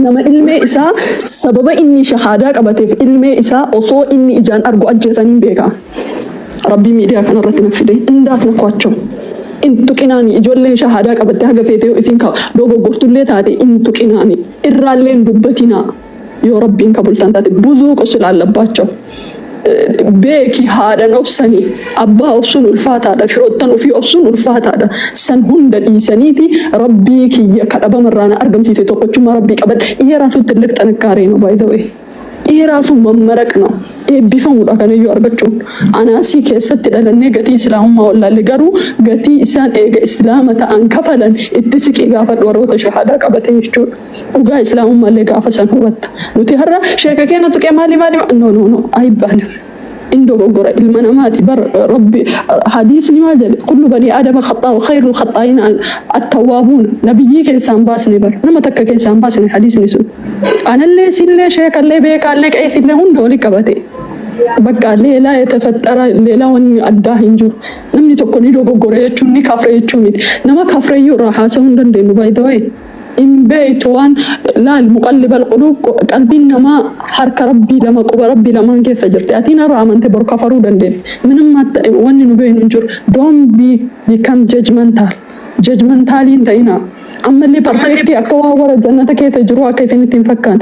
نما علمي إسا سبب إني شهادة قبته في علمي إسا أصو إني إجان أرجو أجساني بيكا ربي ميديا كان رتنا في ده إن دات نقاشوا إنتو كناني إجولين شهادة قبته قفتي وإثنين لوجو قرطولة هذه إنتو كناني إرالين دبتنا يا ربي إنك بولتان تاتي بوزوك أصل على باتشو بيكي هذا نفسني أبا أصل الفاتحة فرطان وفي أصل الفاتحة سنهن الإنسانيتي ربي كي كأبا مرانا أرقم تيتي توقع ما ربي أبد إيه راسو تلك تنكارين باي ذا واي إيه راسو ممركنا إيه بيفهموا لكن يو أرقتشون أنا أسي كيست لأني قتي إسلام ما ولا لقرو قتي إسان إيه إسلامة أنكفلا اتسك إغافة وروت شهادة قبتي يشتون وقا إسلام ما اللي قافة سنهوت نتهرى شيكا كينا تكي مالي نو أي بانر إندو بقرأ المنامات بر ربي حديث نماذج كل بني آدم خطاء وخير الخطائين التوابون نبيك إنسان باسني بر نما تكك إنسان باسني حديث نسون أنا اللي سيلي شيك اللي بيك اللي كيف اللي هون دولي كبتي بقى ليلا يتفتر ليلا وني أداه إنجور نمني تكوني لو بقرأ يجوني كفر يجوني نما كفر يورا حاسون دندين بايدوي إن بيت وان لا المقلب القلوب قلبي نما حرك ربي لما قب ربي لما كيف سجرت أتينا رامن تبر كفروا دندين من ما وان نبين نجور don't become judgmental إنتينا أما اللي برحلي أكوا ورا الجنة كيف يجروا كيف نتفكان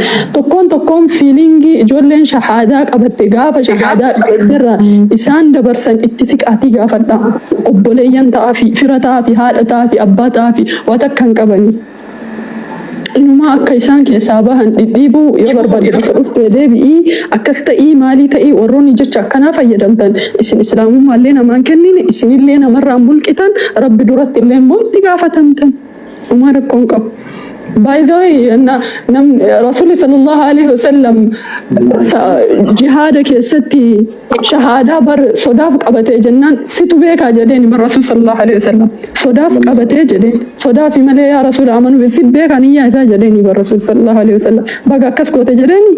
تكون فيلينجي جولين شهادات أبتجاف شهادات أبدرا إنسان دبرسن اتسك أتيجا فدا أبوليان تافي فرتا في هذا تافي أبا تافي وتكن كبني إنما كيسان كيسابهن ديبو يبربر رفت دبي أكست مالي تأي وروني جت كنا فيدمتن إسن إسلام ما لنا ما كنين إسن لنا مرة ملكتن رب درت اللي مول تجافتمتن وما ركون كب باي ذا أن نم رسول صلى الله عليه وسلم جهادك ستي شهادة بر صداف قبته جنان ستو بيك أجدين بر رسول صلى الله عليه وسلم صداف قبته جدين صداف ملأ يا رسول آمنوا بسيب بيك أني يا جدين بر رسول صلى الله عليه وسلم بقى كسكو تجديني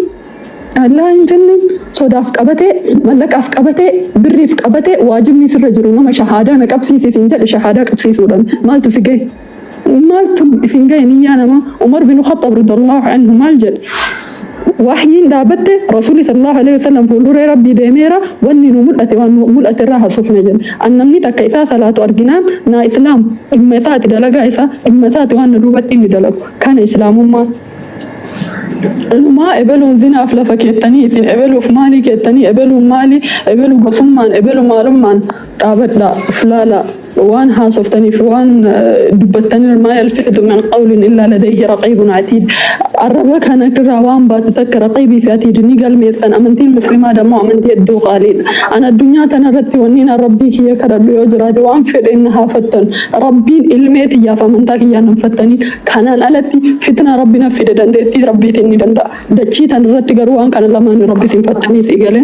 الله إنجنن صداف قبته ملك أف قبته بريف قبته واجب ميسر رجلنا ما شهادة نكبسي سينجل شهادة كبسي سودان مال تسجى مالتو فينجاي نيانا ما عمر بن الخطاب رضي الله عنه مالجل وحيين دابته رسول صلى الله عليه وسلم فلور ربي دميرا وني ملأت الراحة صفنا جل أنمني تكيسا صلاة أرجنان نا إسلام إما سات دلقا إسا إما سات وان روبتي دلق كان إسلام ما إبلو زنا أفلافا كيتاني سين إبلو فمالي كيتاني إبلو مالي إبلو قفمان إبلو مارمان تابت لا فلالا وان هاسفتني فوان دبتني ما يلفظ من قول إلا لديه رقيب عتيد الربك أنا كروان باتتك رقيبي في عتيد نقل ميسان أمنتي المسلمة دمو أمنتي الدو قالين أنا الدنيا تنرتي ونينا ربي كي يكرر بيوجراتي وأنفر إنها فتن ربي الميتي يا فمنتاك يا نفتني كان التي فتنة ربنا في دندتي ربي تني دندا دچي تنرتي قروان كان لما ربي سنفتني سيقالي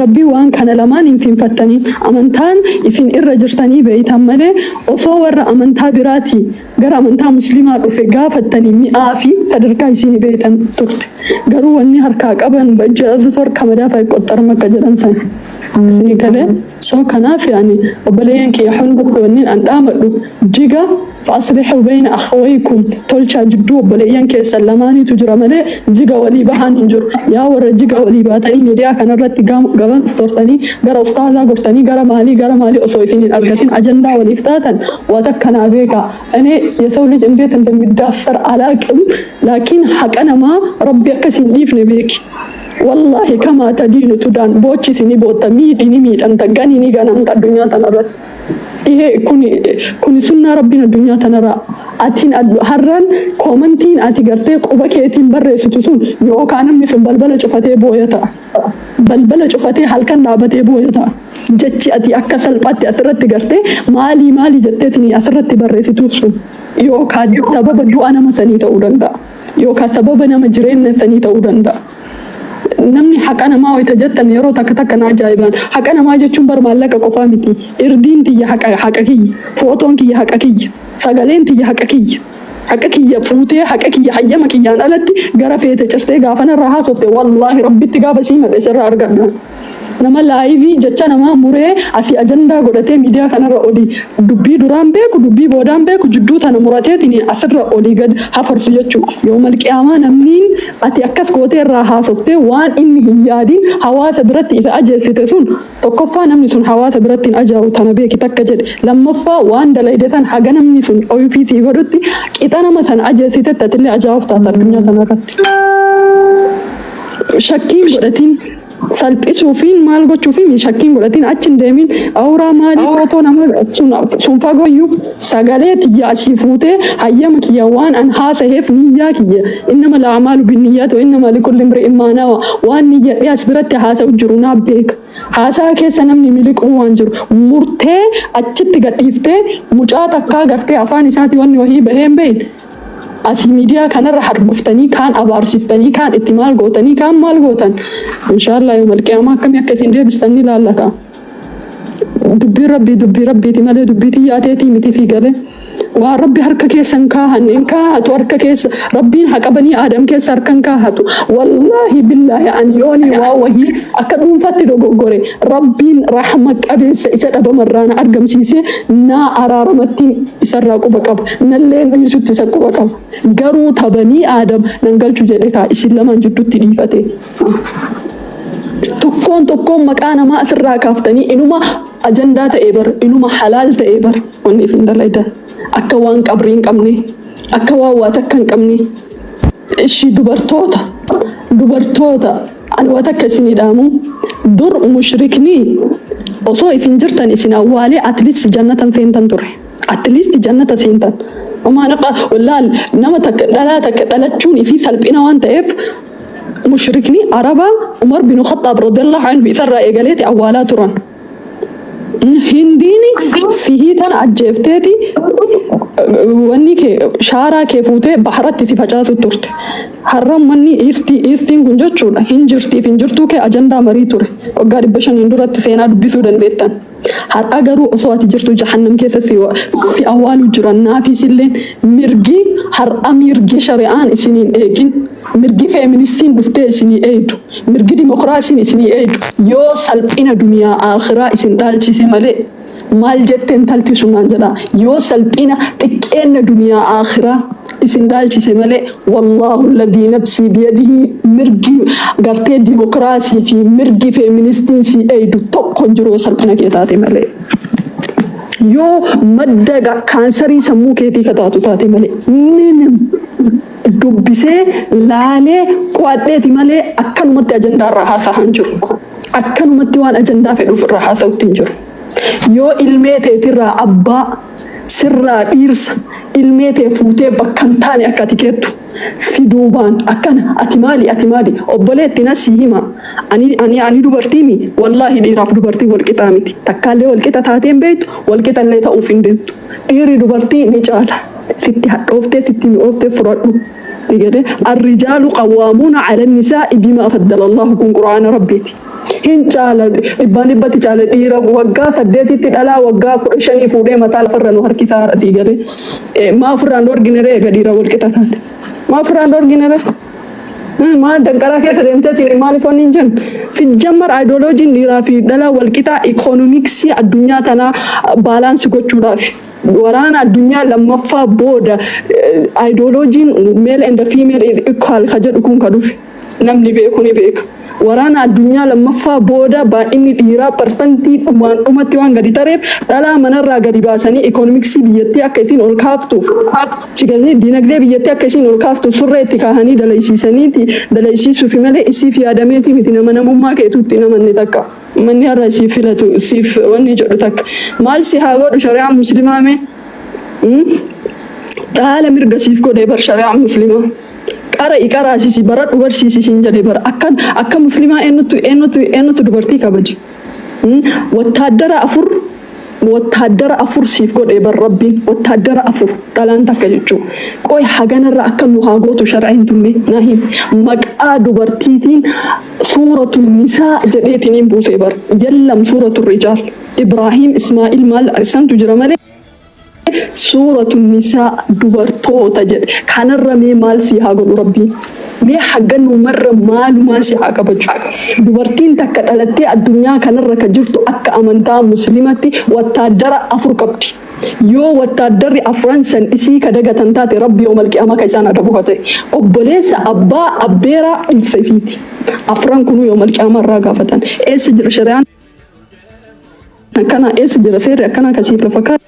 ربي وان كان لما سنفتني أمنتان إفين إرجرتني بيت همله أصور أمنتا براتي غير أمنتا مسلمات في قافتني مئافي تدركا يسيني بيتن ترت غيرو وني هركا قبن بجاز تور كمدا فاي قطر مكا جدن سن سني كده سو كناف يعني وبلين كي يحنبك ونين أن آمدوا جيغا فأصلحوا بين أخويكم تولشا جدو بلين كي سلماني تجرى ملي جيغا ولي بحان انجر يا ورا جيغا ولي باتني ميديا كان رتي قبن استورتني غير أستاذا قرتني غير مالي أصويسيني الأرغتين أجندا وليفتاتا وتكنا بيكا أنا يسولي جنديت عندما يدافر علاكم لكن حق أنا ما ربي أكسين ليفني بيك والله كما تدين تدان بوتشي سيني بوتا ميد أنت غني نيغان أنت الدنيا تنرد إيه كوني سنة ربنا الدنيا تنرى أتين هران كومنتين أتي غرتي قبكيتين بري ستوتون يو كان مثل بلبلة شفتي بويتا بلبلة شفتي حلقا نابتي بويتا جتشي أتي أكا سلباتي أثرتي غرتي مالي جتتني أثرتي بري ستوتون يو كان سبب دوانا مساني تورندا يو كان سبب نما جرين مساني تورندا namni haqana maa waytajattan yeroo takka ajaa'ibaan haqana maa jechuun bar maallaqa qofaa miti irdiin tiyya haqa kiyya footoon kiyya haqa kiyya sagaleen tiyya haqa kiyya fuutee haqa kiyya hayyama kiyyaan alatti gara feete cirtee gaafana irraa haasofte wallaahi rabbitti gaafa sii madhe sirraa argadha nama laayivii jecha nama muree asii ajandaa godhatee miidiyaa kanarra olii dubbii duraan beeku dubbii boodaan beeku jidduu tana murateetiin asirra olii gad hafarsu jechuudha. Yoo malqiyaamaa namniin ati akkas gootee irraa haasoftee waan inni hin yaadin hawaasa biratti isa ajeessite sun tokkoffaa namni sun hawaasa biratti hin ajaa'u tana beeki takka jedhe. Lammaffaa waan dalayde san haga namni sun ofiisii godhutti qixa nama sana ajeessite tatillee ajaa'uuf taata addunyaa kanarratti. Shakkiin godhatiin salphisuufiin maal gochuufiin shakkiin godhatiin achi hin deemin awuraa maalii footoo nama sun fagooyyuu sagalee tiyya asii fuutee hayyama kiyya waan an haasaheef niyyaa kiyya innama la'amaalu binniyyaati wa innama likulli imri'in maa nawaa waan niyyadhee as biratti haasa'u jiru naaf beeka. Haasaa keessa namni miliquu waan jiru murtee achitti gadhiiftee mucaa takkaa gartee afaan isaati wanni wahii baheen beeyin. Asii miidiyaa kanarra harbuftanii kaan abaarsiftanii kaan itti maal gootanii kaan maal gootan inshaallah yoo malqiyaamaa akkamii akka isin deebistanii ilaallata. Dubbii rabbiiti malee dubbii tiyyaateetii miti sii galee waan rabbi harka keessan kaahanne hin kaahatu harka keessa rabbiin haqa banii aadam keessa harkan kaahatu wallaahi billaahi an yoonii waa wahii akka dhuunfatti dogoggore rabbiin rahma qabeessa isa dhabamarraana argamsiisee naa araaramattiin isarraa quba qaba nalleen dhiisutti isa quba qaba garuu tabanii aadam nan galchu jedhe kaa isin lamaan jidduutti dhiifate. Tokkoon maqaa namaa asirraa kaaftanii inuma ajandaa ta'ee bar inuma halaal ta'ee bar wanni isin dalayda akka waan qabrii hin qabne akka waan waa takka hin qabne ishii dubartoota ani waa takka isin hidhaamu dur mushriknii osoo isin jirtan isin awwaalee atleast jannatan seentan ture atleast jannata seentan omaa naqa wallaal nama takka dhalachuun isii salphina waan ta'eef mushrikni araba Umar bin Khattab radiyallahu anhu isarraa eegaleeti awwaalaa turan. Hindiini sihiitan ajjeefteeti wanni kee shaaraa kee fuutee baharatti si facaasu turte. Har'a manni iistiin kun jechuudha hin jirtiif hin jirtuu kee ajandaa marii ture. Waggaa 500 duratti seenaa dubbisuu dandeettan. Har'a garuu osoo ati jirtu jahannam keessa si awwaaluu jiran naafisilleen mirgi har'a mirgi shari'aan isiniin eegin. Mirgi feministiin dhuftee isinii eeydu mirgi dimokiraasiin isinii eeydu yoo salphina duniyaa akhiraa isin dhaalchise malee maal jetteen talti sunaan jedha yoo salphina xiqqeenna duniyaa akhiraa isin dhaalchise malee wallaahu alladhii nafsii biyadihi mirgi gartee dimokiraasii fi mirgi feministiin si eeydu tokko jiru yoo salphina kee taate malee. Yoo madda kaansarii sammuu keetii kataatu taate malee minim dubbisee laalee qo'adheeti malee akkanumatti ajandaa irraa haasa'an jiru. Akkanumatti waan ajandaa fedhuuf irraa haasa'utti hin jiru. Yoo ilmee teetirraa abbaa sirraa dhiirsa ilmee tee fuutee bakka hin taane akka ati keettu si duubaan akkana ati maali obboleetti na si hima ani dubartiimi wallaahi dhiiraaf dubartii walqixaa miti takkaallee walqixa taateen beektu walqixallee ta'uuf hin deemtu dhiirri dubartii ni caala sitti hadhooftee sitti mi'ooftee fudhadhu. الرجال قوامون على النساء بما فضل الله كن قرآن ربيتي إن شاء إباني شاء ديرا وقا فديتي تدلا وقا شني فودي متى فرن وهركي سار أسيجري ما فرن دور جنري كديرا والكتات ما فرن دور جنري ما دكارا كيف رمتة تيري مالي فنينجن في جمر أيديولوجي ديرا في دلا والكتا إيكونوميكسي الدنيا تنا بالانس كوتشورافي waraana addunyaa lammaffaa booda ideologiin male and female is equal kajedhu kun ka dhufe namni beeku ni beeka. Waraana addunyaa lammaffaa booda baay'inni dhiiraa parsantii dhumatti waan gadi tareef dhalaa manarraa gadi baasanii ikoonomiksii biyyattii akka isin ol kaaftuuf dinagdee biyyattii akka isin ol kaaftuuf surree itti kaahanii dalaysiisaniiti dalaysiisuufi malee isiif yaadameeti miti nama namummaa keetuutti namanni takka. Manni har'a siif filatu siif wanni jedhu takka maal si haa godhu shari'aan muslimaa mee dhaala mirga siif godhee bar shari'aan muslimaa qaraasisi baradhu barsiisi siin jedhee bar akka muslimaa eenyutu dubartii kabaji wattaaddara afur siif godhee bar rabbiin wattaaddara afur dhalaan takka jechuu qoy haganarra akka nu haa gootu shar'iin tumme naahim maqaa dubartiitiin suuratul nisaa jedheetiniin buusee bar jallam suuratul rijaal Ibrahim Ismaa'il maal santu jira malee suuratul nisaa dubartoota jedhe kanarra mee maal si haa godhu rabbiin mee haggannu marra maalumaa si haa qabachuu. Dubartiin takka dhalattee addunyaa kanarra ka jirtu akka amantaa muslimatti wattaaddara 4 qabdi. Yoo wattaaddarri 4 san isii ka dagatan taate rabbi yoomal qiyaama ka isaan adabu hate. Obboleessa abbaa abbeeraa ilsa ifiiti. 4 kunu yoomal qiyaama irraa gaafatan. Eessa jira shari'aan akkana, eessa jira seerri akkana kasiif lafa kaa'e.